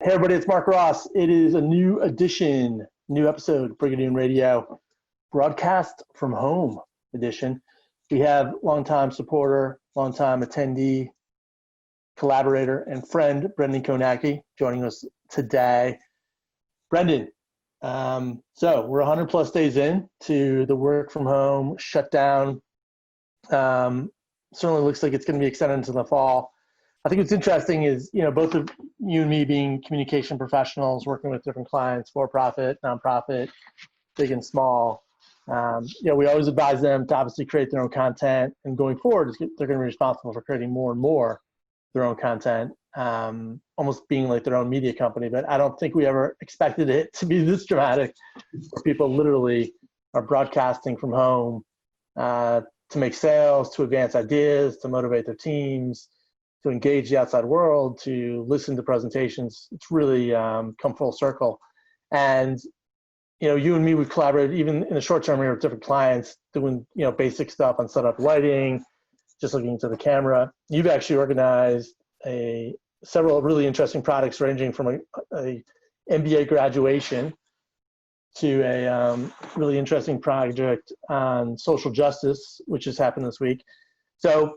Hey everybody, it's Marc Ross. It is a new edition, new episode of Brigadoon Radio, broadcast from home edition. We have longtime supporter, longtime attendee, collaborator, and friend, Brendan Kownacki, joining us today. Brendan, so we're 100 plus days in to the work from home shutdown. Certainly looks like it's going to be extended into the fall. I think what's interesting is, both of you and me being communication professionals, working with different clients, for-profit, nonprofit, big and small. We always advise them to obviously create their own content, and going forward, they're going to be responsible for creating more and more their own content, almost being like their own media company. But I don't think we ever expected it to be this dramatic, where people literally are broadcasting from home to make sales, to advance ideas, to motivate their teams, to engage the outside world, to listen to presentations. It's really come full circle. And, you and me, we've collaborated even in the short term here with different clients doing, basic stuff on setup lighting, just looking into the camera. You've actually organized several really interesting products ranging from a MBA graduation to a really interesting project on social justice, which has happened this week. So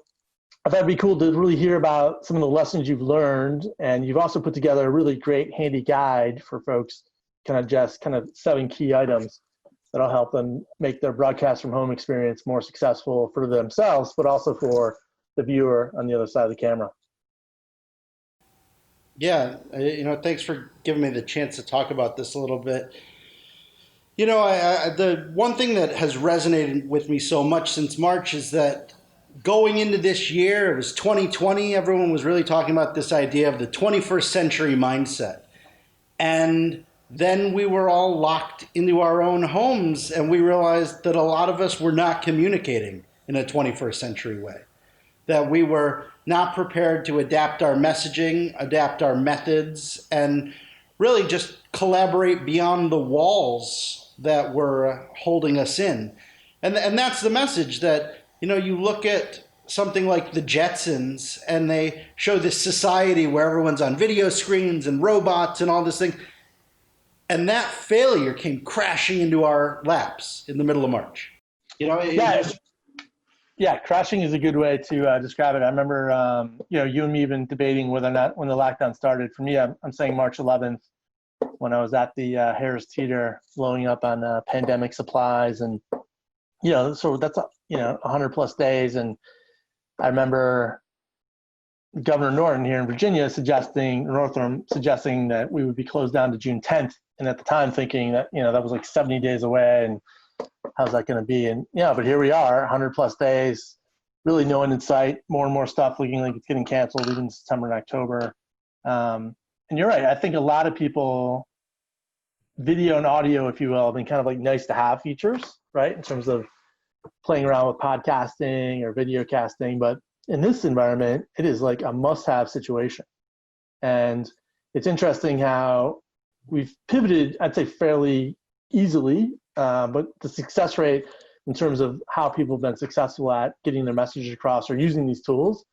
I thought it'd be cool to really hear about some of the lessons you've learned, and you've also put together a really great handy guide for folks, kind of 7 key items that'll help them make their broadcast from home experience more successful for themselves, but also for the viewer on the other side of the camera. Yeah, thanks for giving me the chance to talk about this a little bit. The one thing that has resonated with me so much since March is that going into this year, it was 2020, everyone was really talking about this idea of the 21st century mindset. And then we were all locked into our own homes, and we realized that a lot of us were not communicating in a 21st century way, that we were not prepared to adapt our messaging, adapt our methods, and really just collaborate beyond the walls that were holding us in. And that's the message that, you look at something like the Jetsons, and they show this society where everyone's on video screens and robots and all this thing. And that failure came crashing into our laps in the middle of March. Yeah, crashing is a good way to describe it. I remember, you and me even debating whether or not when the lockdown started. For me, I'm saying March 11th, when I was at the Harris Teeter blowing up on pandemic supplies. And, so that's, 100 plus days. And I remember Governor Norton here in Virginia suggesting that we would be closed down to June 10th. And at the time thinking that, that was like 70 days away, and how's that going to be? And but here we are, 100 plus days, really no end in sight, more and more stuff looking like it's getting canceled even September and October. And you're right. I think a lot of people, video and audio, if you will, have been kind of like nice to have features, right? In terms of playing around with podcasting or video casting. But in this environment, it is like a must-have situation. And it's interesting how we've pivoted, I'd say, fairly easily, but the success rate in terms of how people have been successful at getting their messages across or using these tools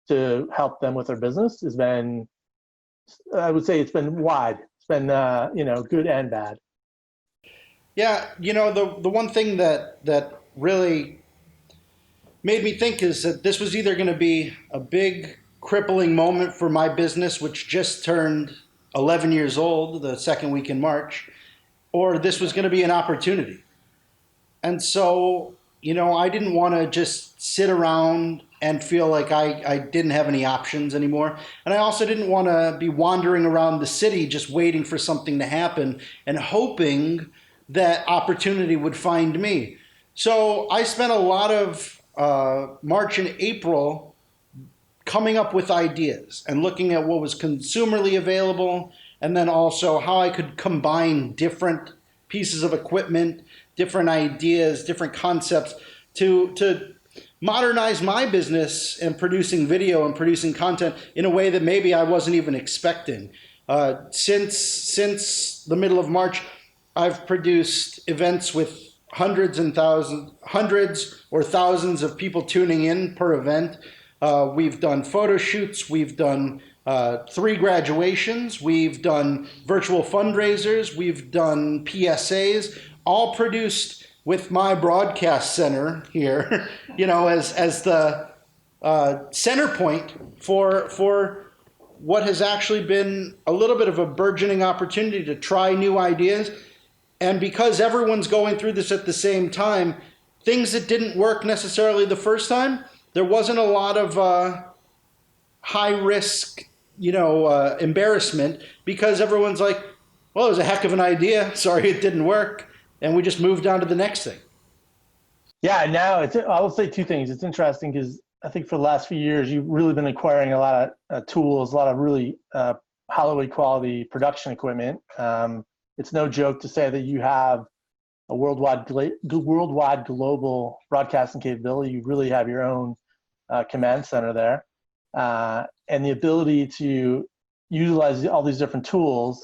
to help them with their business has been, I would say, it's been wide. It's been, good and bad. Yeah, the one thing that really made me think is that this was either going to be a big crippling moment for my business, which just turned 11 years old the second week in March, or this was going to be an opportunity. And so, I didn't want to just sit around and feel like I didn't have any options anymore. And I also didn't want to be wandering around the city just waiting for something to happen and hoping that opportunity would find me. So I spent a lot of March and April coming up with ideas and looking at what was consumerly available, and then also how I could combine different pieces of equipment, different ideas, different concepts to modernize my business and producing video and producing content in a way that maybe I wasn't even expecting. Since the middle of March, I've produced events with hundreds or thousands of people tuning in per event. We've done photo shoots, we've done 3 graduations. We've done virtual fundraisers. We've done PSAs, all produced with my broadcast center here, as the center point for what has actually been a little bit of a burgeoning opportunity to try new ideas. And because everyone's going through this at the same time, things that didn't work necessarily the first time, there wasn't a lot of high risk, embarrassment, because everyone's like, well, it was a heck of an idea. Sorry, it didn't work. And we just moved on to the next thing. Yeah, now I will say 2 things. It's interesting because I think for the last few years, you've really been acquiring a lot of tools, a lot of really Hollywood quality production equipment. It's no joke to say that you have a worldwide global broadcasting capability. You really have your own command center there. And the ability to utilize all these different tools,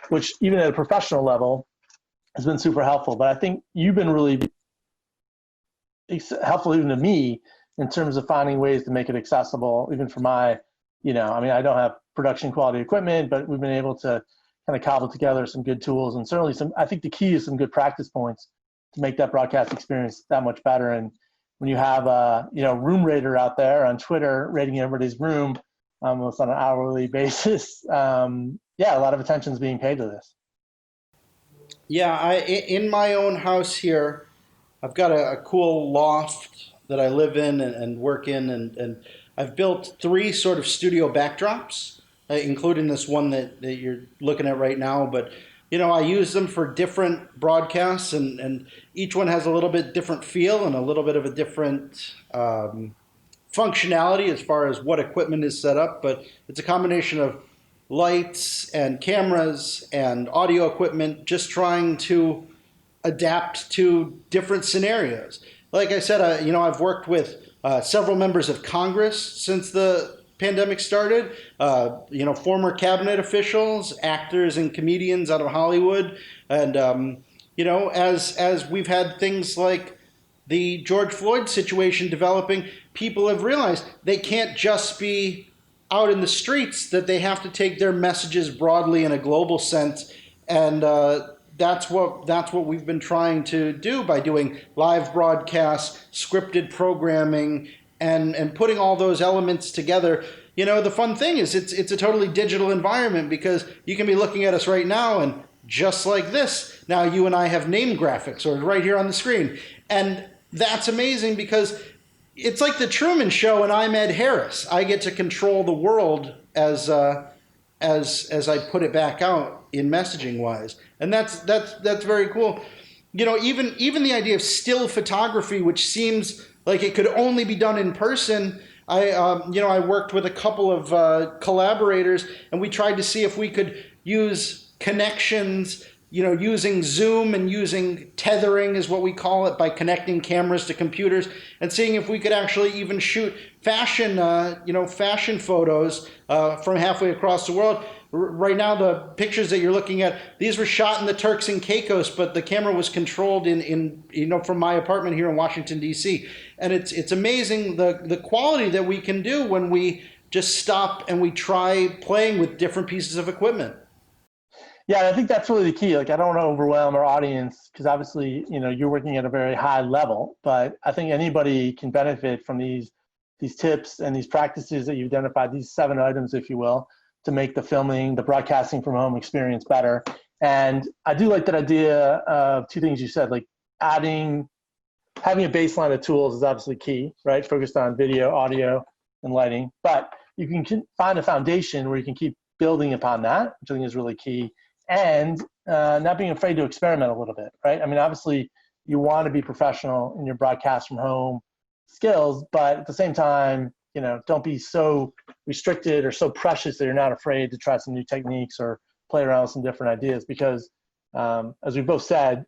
which even at a professional level has been super helpful. But I think you've been really helpful even to me in terms of finding ways to make it accessible, even for my, I don't have production quality equipment, but we've been able to kind of cobble together some good tools, and certainly I think the key is some good practice points to make that broadcast experience that much better. And when you have a, room rater out there on Twitter rating everybody's room almost on an hourly basis, a lot of attention is being paid to this. Yeah, in my own house here, I've got a cool loft that I live in and work in, and I've built 3 sort of studio backdrops, including this one that you're looking at right now. But, I use them for different broadcasts, and each one has a little bit different feel and a little bit of a different functionality as far as what equipment is set up. But it's a combination of lights and cameras and audio equipment, just trying to adapt to different scenarios. Like I said, I've worked with several members of Congress since the pandemic started, former cabinet officials, actors and comedians out of Hollywood. And, as we've had things like the George Floyd situation developing, people have realized they can't just be out in the streets, that they have to take their messages broadly in a global sense. And that's what we've been trying to do by doing live broadcasts, scripted programming, and putting all those elements together. The fun thing is it's a totally digital environment, because you can be looking at us right now, and just like this, now you and I have name graphics or right here on the screen. And that's amazing, because it's like the Truman Show and I'm Ed Harris. I get to control the world as I put it back out in messaging wise. And that's very cool. Even the idea of still photography, which seems like it could only be done in person. I worked with a couple of collaborators, and we tried to see if we could use connections, using Zoom and using tethering is what we call it, by connecting cameras to computers, and seeing if we could actually even shoot fashion photos from halfway across the world. Right now, the pictures that you're looking at, these were shot in the Turks and Caicos, but the camera was controlled from my apartment here in Washington, D.C. And it's amazing the quality that we can do when we just stop and we try playing with different pieces of equipment. Yeah, I think that's really the key. Like, I don't want to overwhelm our audience, because obviously, you're working at a very high level, but I think anybody can benefit from these tips and these practices that you've identified, these 7 items, if you will, to make the filming, the broadcasting from home experience better. And I do like that idea of 2 things you said, like having a baseline of tools is obviously key, right? Focused on video, audio, and lighting. But you can find a foundation where you can keep building upon that, which I think is really key. And not being afraid to experiment a little bit, right? I mean, obviously, you want to be professional in your broadcast from home skills, but at the same time, don't be so restricted or so precious that you're not afraid to try some new techniques or play around with some different ideas, because as we both said,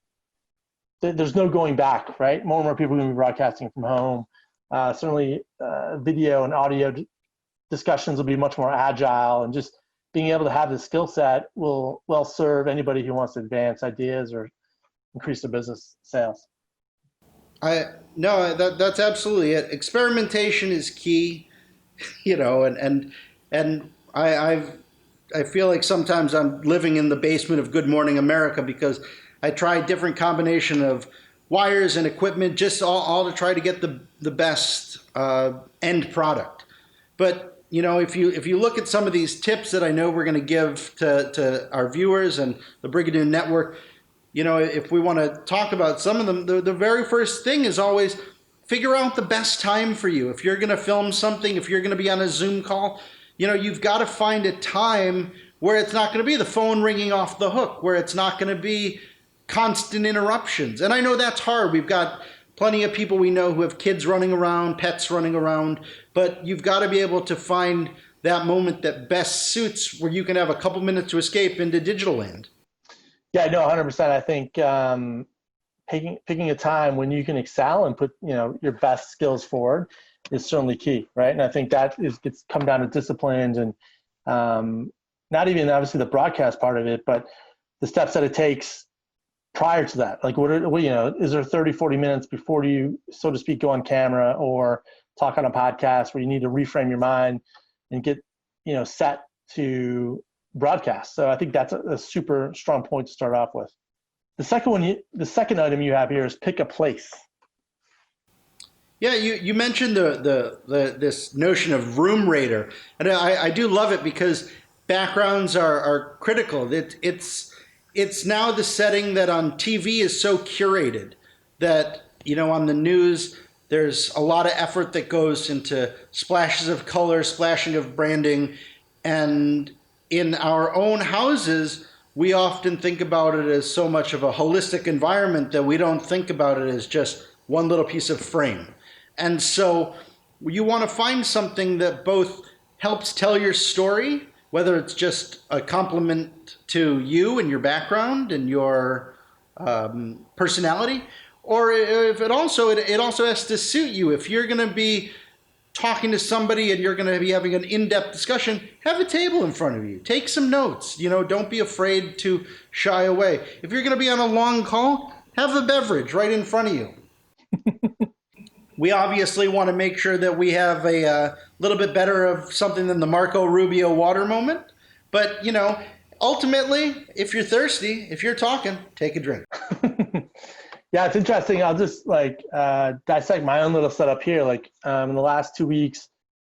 there's no going back, right? More and more people are going to be broadcasting from home. Certainly video and audio discussions will be much more agile, and just being able to have the skill set will well serve anybody who wants to advance ideas or increase their business sales. No, that's absolutely it. Experimentation is key, and I feel like sometimes I'm living in the basement of Good Morning America because I try different combination of wires and equipment, just all to try to get the best end product. But if you look at some of these tips that I know we're going to give to our viewers and the Brigadoon network, if we want to talk about some of them, the very first thing is always figure out the best time for you. If you're going to film something, if you're going to be on a Zoom call, you've got to find a time where it's not going to be the phone ringing off the hook, where it's not going to be constant interruptions. And I know that's hard. We've got plenty of people we know who have kids running around, pets running around, but you've got to be able to find that moment that best suits where you can have a couple minutes to escape into digital land. Yeah, no, 100%. I think picking a time when you can excel and put your best skills forward is certainly key, right? And I think it's come down to disciplines and not even obviously the broadcast part of it, but the steps that it takes prior to that. Like is there 30, 40 minutes before you, so to speak, go on camera or talk on a podcast where you need to reframe your mind and get set to broadcast. So I think that's a super strong point to start off with. The second item you have here is pick a place. Yeah, you mentioned this notion of room raider, and I do love it because backgrounds are critical. It's now the setting that on TV is so curated that on the news there's a lot of effort that goes into splashes of color, splashing of branding, and in our own houses we often think about it as so much of a holistic environment that we don't think about it as just one little piece of frame. And so you want to find something that both helps tell your story, whether it's just a compliment to you and your background and your personality, or if it also has to suit you. If you're going to be talking to somebody and you're going to be having an in-depth discussion, have a table in front of you. Take some notes. Don't be afraid to shy away. If you're going to be on a long call, have a beverage right in front of you. We obviously want to make sure that we have a little bit better of something than the Marco Rubio water moment. But, ultimately, if you're thirsty, if you're talking, take a drink. Yeah, it's interesting. I'll just dissect my own little setup here. In the last 2 weeks,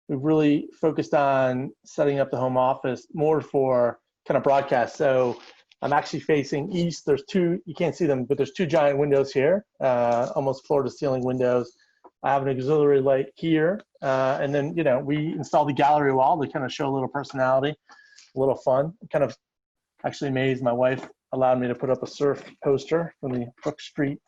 we've really focused on setting up the home office more for kind of broadcast. So I'm actually facing east. There's two, you can't see them, but there's two giant windows here, almost floor to ceiling windows. I have an auxiliary light here. And then, we installed the gallery wall to kind of show a little personality, a little fun. I'm kind of actually amazed my wife allowed me to put up a surf poster from the Brook Street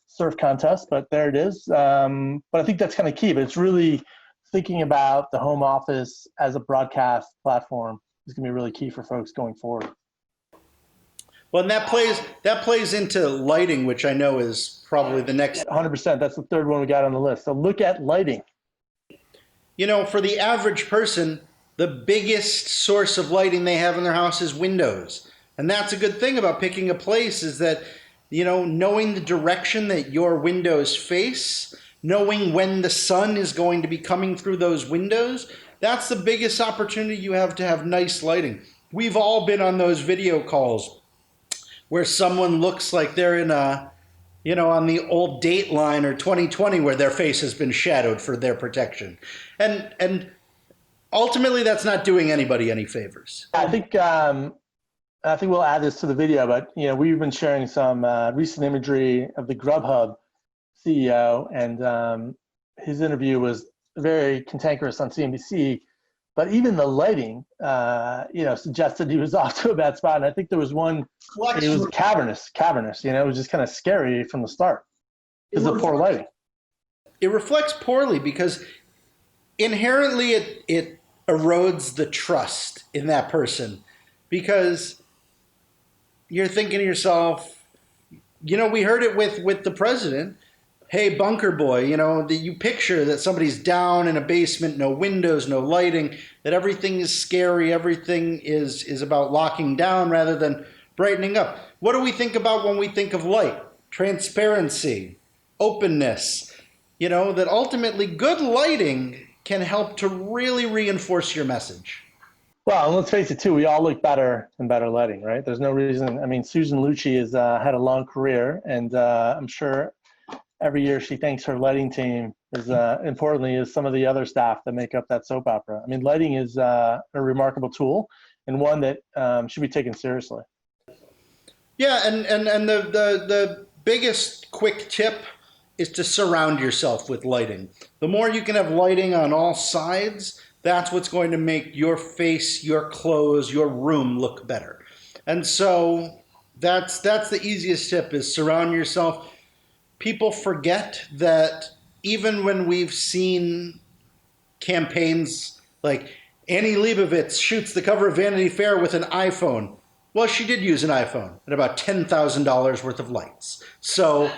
surf contest, but there it is. But I think that's kind of key, but it's really thinking about the home office as a broadcast platform is going to be really key for folks going forward. Well, and that plays into lighting, which I know is probably the next. 100%. That's the third one we got on the list. So look at lighting. For the average person, the biggest source of lighting they have in their house is windows. And that's a good thing about picking a place is that, knowing the direction that your windows face, knowing when the sun is going to be coming through those windows, that's the biggest opportunity you have to have nice lighting. We've all been on those video calls where someone looks like they're in on the old Dateline or 2020 where their face has been shadowed for their protection. And ultimately that's not doing anybody any favors. I think we'll add this to the video, but we've been sharing some recent imagery of the Grubhub CEO, and his interview was very cantankerous on CNBC. But even the lighting, suggested he was off to a bad spot. And I think there was one. It was cavernous. It was just kind of scary from the start because of poor lighting. It reflects poorly because inherently it erodes the trust in that person because you're thinking to yourself, we heard it with the president. Hey, bunker boy, you picture that somebody's down in a basement, no windows, no lighting, that everything is scary, everything is about locking down rather than brightening up. What do we think about when we think of light? Transparency, openness, that ultimately good lighting can help to really reinforce your message. Well, and let's face it too, we all look better in better lighting, right? There's no reason. I mean, Susan Lucci has had a long career, and I'm sure every year she thanks her lighting team as importantly as some of the other staff that make up that soap opera. I mean, lighting is a remarkable tool and one that should be taken seriously. Yeah, and the biggest quick tip is to surround yourself with lighting. The more you can have lighting on all sides, that's what's going to make your face, your clothes, your room look better. And so that's the easiest tip, is surround yourself. People forget that even when we've seen campaigns like Annie Leibovitz shoots the cover of Vanity Fair with an iPhone. Well, she did use an iPhone and about $10,000 worth of lights. So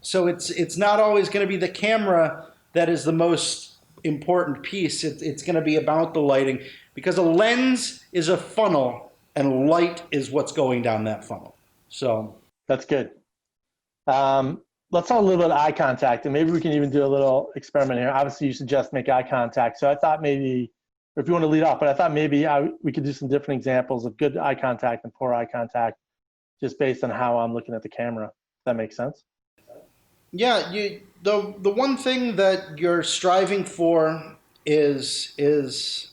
it's not always going to be the camera that is the most important piece. It's going to be about the lighting, because a lens is a funnel and light is what's going down that funnel. So that's good. Let's talk a little bit of eye contact, and maybe we can even do a little experiment here. Obviously, you suggest make eye contact. So I thought maybe, or if you want to lead off, but I thought maybe we could do some different examples of good eye contact and poor eye contact, just based on how I'm looking at the camera. Does that make sense? Yeah, the one thing that you're striving for is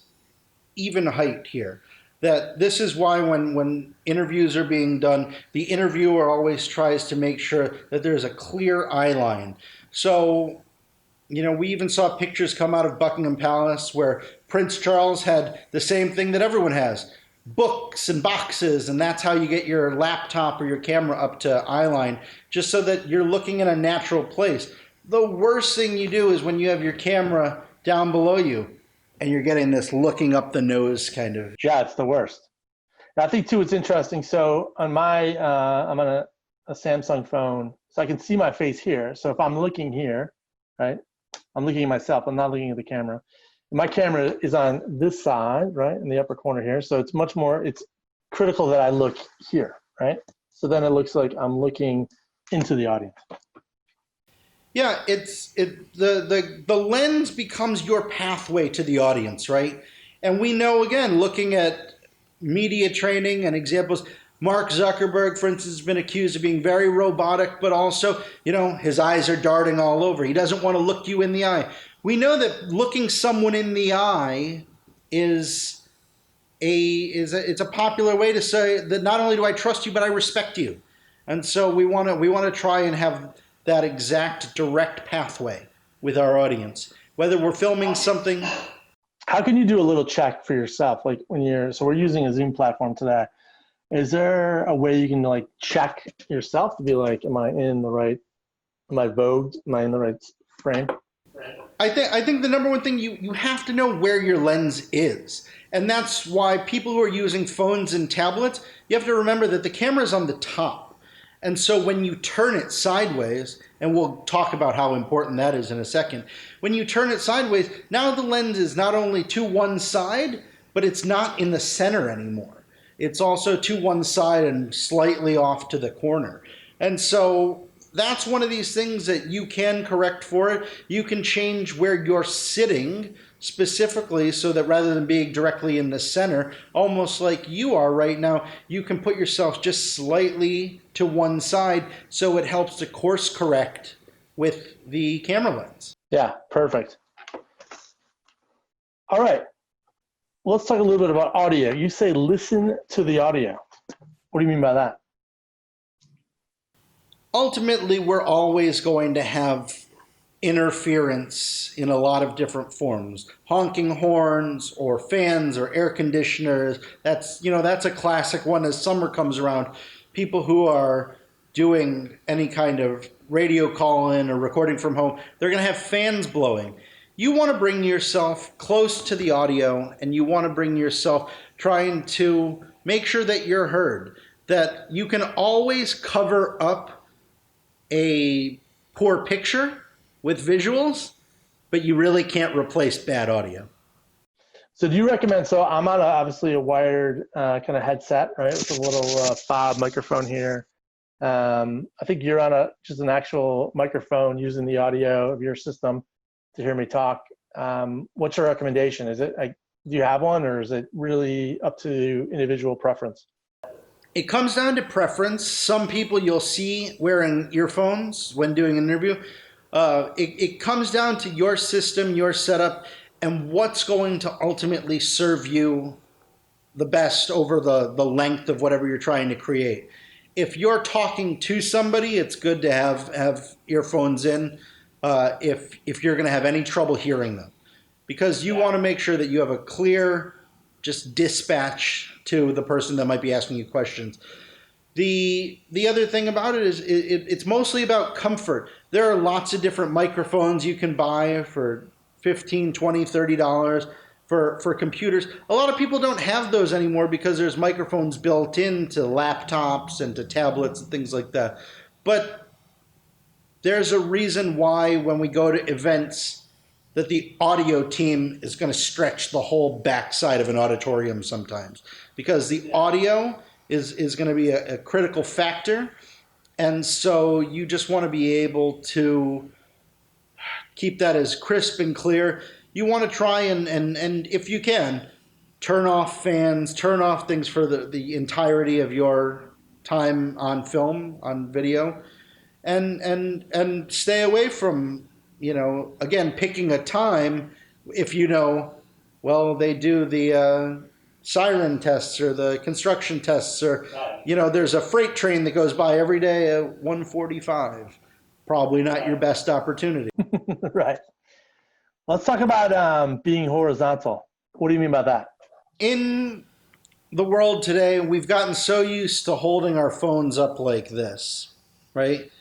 even height here. That this is why when interviews are being done, the interviewer always tries to make sure that there's a clear eye line. So, we even saw pictures come out of Buckingham Palace where Prince Charles had the same thing that everyone has, books and boxes, and that's how you get your laptop or your camera up to eye line, just so that you're looking in a natural place. The worst thing you do is when you have your camera down below you, and you're getting this looking up the nose kind of. Yeah, it's the worst. I think too, it's interesting. So on my, I'm on a Samsung phone, so I can see my face here. So if I'm looking here, right, I'm looking at myself. I'm not looking at the camera. And my camera is on this side, right, in the upper corner here. So it's much more, it's critical that I look here, right? So then it looks like I'm looking into the audience. Yeah, the lens becomes your pathway to the audience, right? And we know, again, looking at media training and examples, Mark Zuckerberg, for instance, has been accused of being very robotic, but also, his eyes are darting all over. He doesn't want to look you in the eye. We know that looking someone in the eye it's a popular way to say that not only do I trust you, but I respect you. And so we want to try and have that exact direct pathway with our audience, whether we're filming something. How can you do a little check for yourself? Like so we're using a Zoom platform today. Is there a way you can check yourself to be like, am I in the right, am I vogued? Am I in the right frame? I think the number one thing, you have to know where your lens is. And that's why people who are using phones and tablets, you have to remember that the camera is on the top. And so when you turn it sideways, and we'll talk about how important that is in a second, when you turn it sideways, now the lens is not only to one side, but it's not in the center anymore. It's also to one side and slightly off to the corner. And so that's one of these things that you can correct for it. You can change where you're sitting specifically so that rather than being directly in the center, almost like you are right now, you can put yourself just slightly to one side so it helps to course correct with the camera lens. Yeah, perfect. All right. Let's talk a little bit about audio. You say listen to the audio. What do you mean by that? Ultimately, we're always going to have interference in a lot of different forms. Honking horns or fans or air conditioners. That's a classic one as summer comes around. People who are doing any kind of radio call-in or recording from home, they're going to have fans blowing. You want to bring yourself close to the audio, and you want to bring yourself trying to make sure that you're heard, that you can always cover up a poor picture with visuals, but you really can't replace bad audio. So do you recommend, so I'm on obviously a wired kind of headset, right, with a little fob microphone here. I think you're on just an actual microphone using the audio of your system to hear me talk. What's your recommendation? Is it Do you have one, or is it really up to individual preference? It comes down to preference. Some people you'll see wearing earphones when doing an interview. It comes down to your system, your setup, and what's going to ultimately serve you the best over the length of whatever you're trying to create. If you're talking to somebody, it's good to have earphones in if you're going to have any trouble hearing them, because you want to make sure that you have a clear just dispatch to the person that might be asking you questions. The other thing about it is it's mostly about comfort. There are lots of different microphones you can buy for $15, $20, $30 for computers. A lot of people don't have those anymore because there's microphones built into laptops and to tablets and things like that. But there's a reason why when we go to events that the audio team is going to stretch the whole backside of an auditorium sometimes, because the audio is going to be a critical factor. And so you just want to be able to keep that as crisp and clear. You want to try and if you can, turn off fans, turn off things for the entirety of your time on film, on video, and stay away from, again, picking a time. If well, they do the siren tests or the construction tests, or there's a freight train that goes by every day at 1:45. Probably not your best opportunity. Right. Let's talk about being horizontal. What do you mean by that? In the world today, we've gotten so used to holding our phones up like this, right?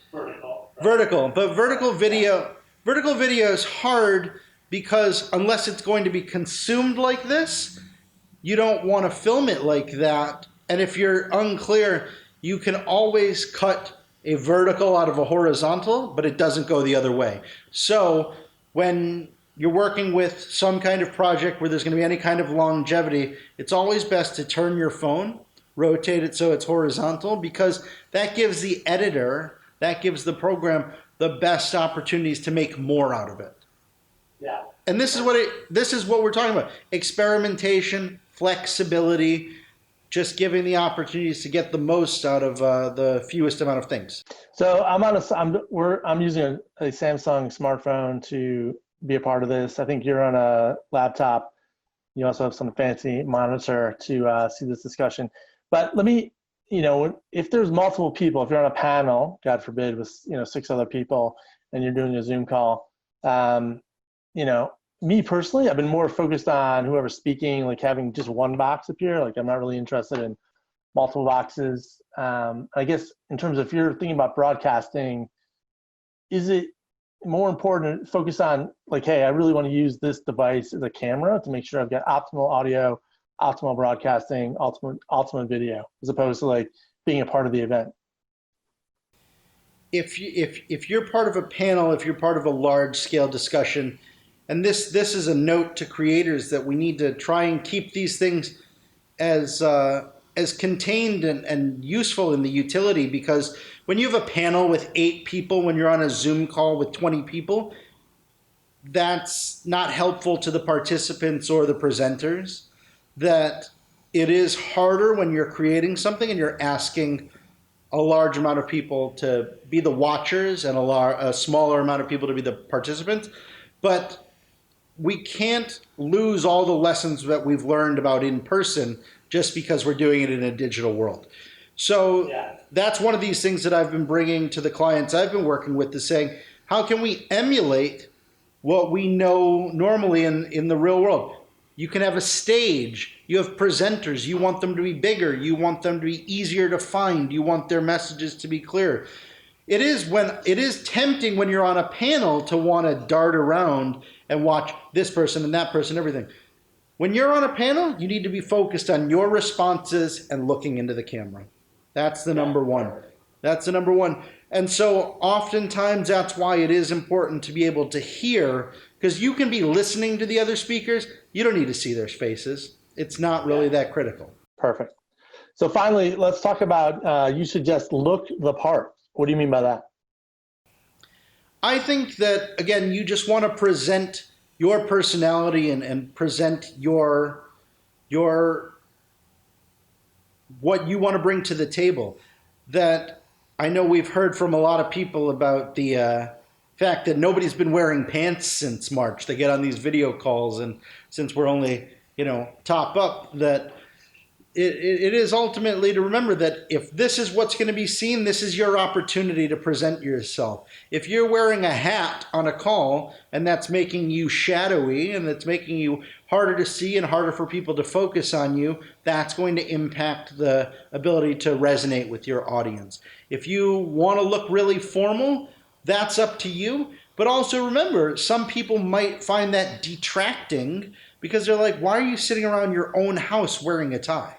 Vertical. But vertical video is hard because unless it's going to be consumed like this, you don't want to film it like that. And if you're unclear, you can always cut a vertical out of a horizontal, but it doesn't go the other way. So when you're working with some kind of project where there's going to be any kind of longevity, it's always best to turn your phone, rotate it so it's horizontal, because that gives the editor, that gives the program the best opportunities to make more out of it. Yeah. And this is what we're talking about. Experimentation, flexibility, just giving the opportunities to get the most out of the fewest amount of things. So I'm using a Samsung smartphone to be a part of this. I think you're on a laptop. You also have some fancy monitor to see this discussion. But let me, if there's multiple people, if you're on a panel, God forbid, with 6 other people, and you're doing a Zoom call, me personally, I've been more focused on whoever's speaking, like having just one box appear. Like I'm not really interested in multiple boxes. I guess in terms of if you're thinking about broadcasting, is it more important to focus on like, hey, I really want to use this device as a camera to make sure I've got optimal audio, optimal broadcasting, ultimate video, as opposed to like being a part of the event? If you're part of a panel, if you're part of a large scale discussion, and this is a note to creators that we need to try and keep these things as contained and useful in the utility, because when you have a panel with 8 people, when you're on a Zoom call with 20 people, that's not helpful to the participants or the presenters. That it is harder when you're creating something and you're asking a large amount of people to be the watchers and a smaller amount of people to be the participants. But we can't lose all the lessons that we've learned about in person just because we're doing it in a digital world. So that's one of these things that I've been bringing to the clients I've been working with, is saying, how can we emulate what we know normally in the real world? You can have a stage, you have presenters, you want them to be bigger, you want them to be easier to find, you want their messages to be clear. It is tempting when you're on a panel to want to dart around and watch this person and that person, everything. When you're on a panel, you need to be focused on your responses and looking into the camera. That's the number one. That's the number one. And so oftentimes that's why it is important to be able to hear, because you can be listening to the other speakers. You don't need to see their faces. It's not really that critical. Perfect. So finally, let's talk about, you suggest look the part. What do you mean by that? I think that, again, you just want to present your personality and present your what you want to bring to the table. That I know we've heard from a lot of people about the fact that nobody's been wearing pants since March. They get on these video calls, and since we're only, top up, that it is ultimately to remember that if this is what's going to be seen, this is your opportunity to present yourself. If you're wearing a hat on a call and that's making you shadowy and that's making you harder to see and harder for people to focus on you, that's going to impact the ability to resonate with your audience. If you want to look really formal, that's up to you. But also remember, some people might find that detracting because they're like, why are you sitting around your own house wearing a tie?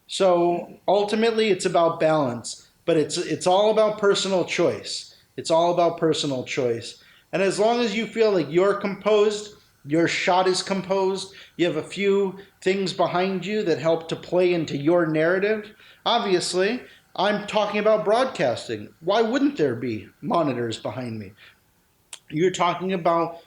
So ultimately, it's about balance, but it's all about personal choice. It's all about personal choice. And as long as you feel like you're composed, your shot is composed, you have a few things behind you that help to play into your narrative. Obviously, I'm talking about broadcasting. Why wouldn't there be monitors behind me? You're talking about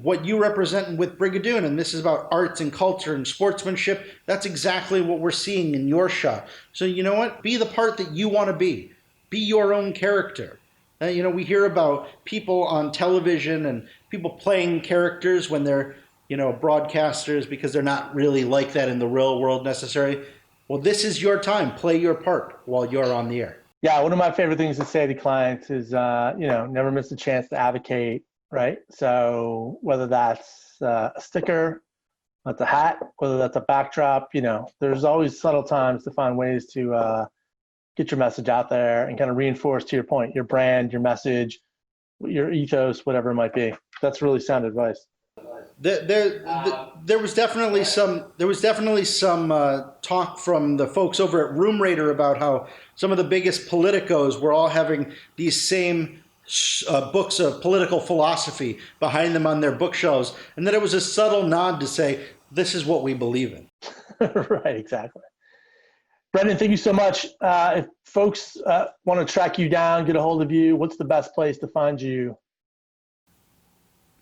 what you represent with Brigadoon, and this is about arts and culture and sportsmanship. That's exactly what we're seeing in your shot. So you know what? Be the part that you want to be. Be your own character. We hear about people on television and people playing characters when they're, broadcasters because they're not really like that in the real world necessarily. Well, this is your time. Play your part while you're on the air. Yeah, one of my favorite things to say to clients is, never miss a chance to advocate. Right. So whether that's a sticker, that's a hat, whether that's a backdrop, there's always subtle times to find ways to get your message out there and kind of reinforce, to your point, your brand, your message, your ethos, whatever it might be. That's really sound advice. There was definitely some talk from the folks over at Room Raider about how some of the biggest politicos were all having these same books of political philosophy behind them on their bookshelves, and that it was a subtle nod to say, this is what we believe in. Right, exactly. Brendan, thank you so much. If folks want to track you down, get a hold of you, what's the best place to find you?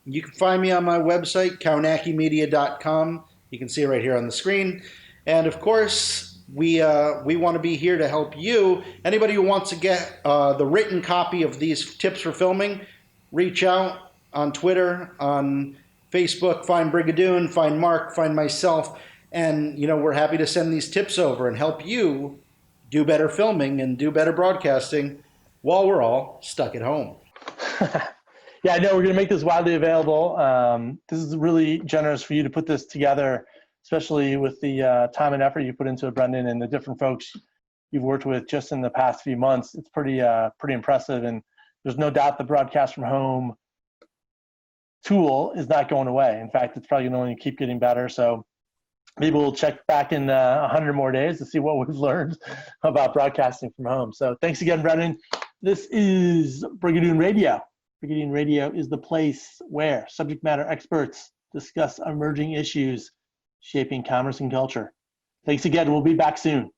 You can find me on my website, kownackimedia.com. You can see it right here on the screen. And of course, we want to be here to help you. Anybody who wants to get the written copy of these tips for filming, reach out on Twitter, on Facebook, find Brigadoon, find Marc, find myself, and we're happy to send these tips over and help you do better filming and do better broadcasting while we're all stuck at home. Yeah, I know we're going to make this widely available. This is really generous for you to put this together, especially with the time and effort you put into it, Brendan, and the different folks you've worked with just in the past few months. It's pretty impressive, and there's no doubt the broadcast from home tool is not going away. In fact, it's probably going to only keep getting better. So maybe we'll check back in 100 more days to see what we've learned about broadcasting from home. So thanks again, Brendan. This is Brigadoon Radio. Brigadoon Radio is the place where subject matter experts discuss emerging issues shaping commerce and culture. Thanks again. We'll be back soon.